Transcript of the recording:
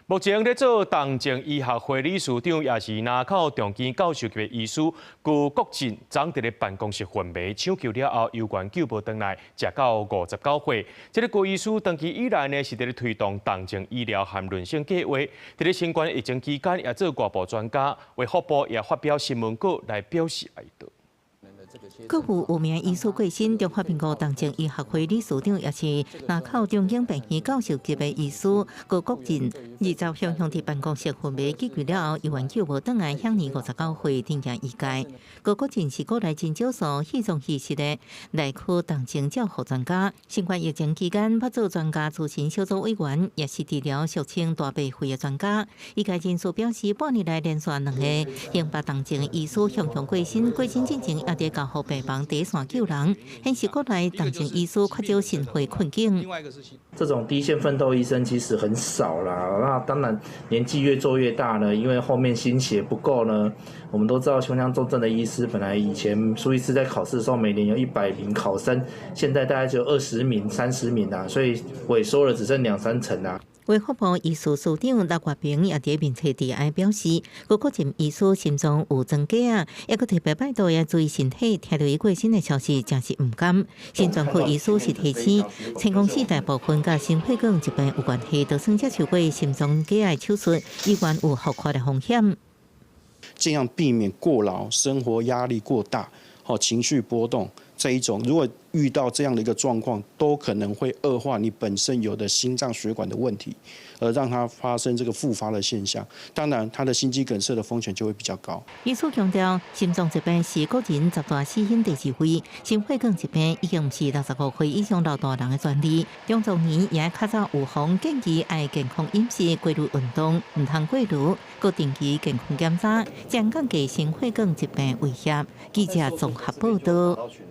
目前在做重症医学会理事长，也是南口重建教授级的医师辜国进，昨伫咧办公室昏迷抢救了后，由院救无回来，食到59岁。这个郭医师长期以来呢，是伫咧推动重症医疗和润性计划。伫咧新冠疫情期间，也做外部专家，为福部也发表新闻稿来表示哀悼。 各有名医师过身，中华民国重症医学会理事长，也是南口中经病院教授级的医师郭国进，20向伫办公室昏迷急救了后，由院救无转来，享年59岁，定下医界。郭国进是国内真少数稀松稀实的内科重症照护专家。新冠疫情期间，捌做专家咨询小组委员，也是治疗俗称大白肺的专家。医界人士表示，半年来连续2个因把重症医师向过身，过身进程也伫交互病房第一线救人，显示国内重症医师缺少心肺困境。这种第一线奋斗医生其实很少啦。那当然年纪越做越大呢，因为后面心血不够呢。我们都知道胸腔重症的医师，本来以前苏医师在考试的时候每年有100名考生，现在大概只有20名、30名啊，所以萎缩了只剩2-3成啊。 卫福部医师署长刘月平也伫面册致哀表示，郭国进医师心脏有增加啊，也佫特别拜托也注意身体，听到伊过身的消息真是唔甘。心脏科医师是提醒，前公司大部分甲心血管疾病有关系，就算接受过心脏假癌手术，依然有复发的风险。尽量避免过劳、生活压力过大、情绪波动这一种，如果遇到这样的一个状况，都可能会恶化你本身有的心脏血管的问题，而让它发生这个复发的现象。当然，它的心肌梗塞的风险就会比较高。医师强调，心脏疾病是国人10大死因第2位，心血管疾病已经不是65岁以上老大人的专利。中壮年也较早预防，建议爱健康饮食、规律运动，唔通过炉，佮定期健康检查，将降低心血管疾病威胁。记者综合报道。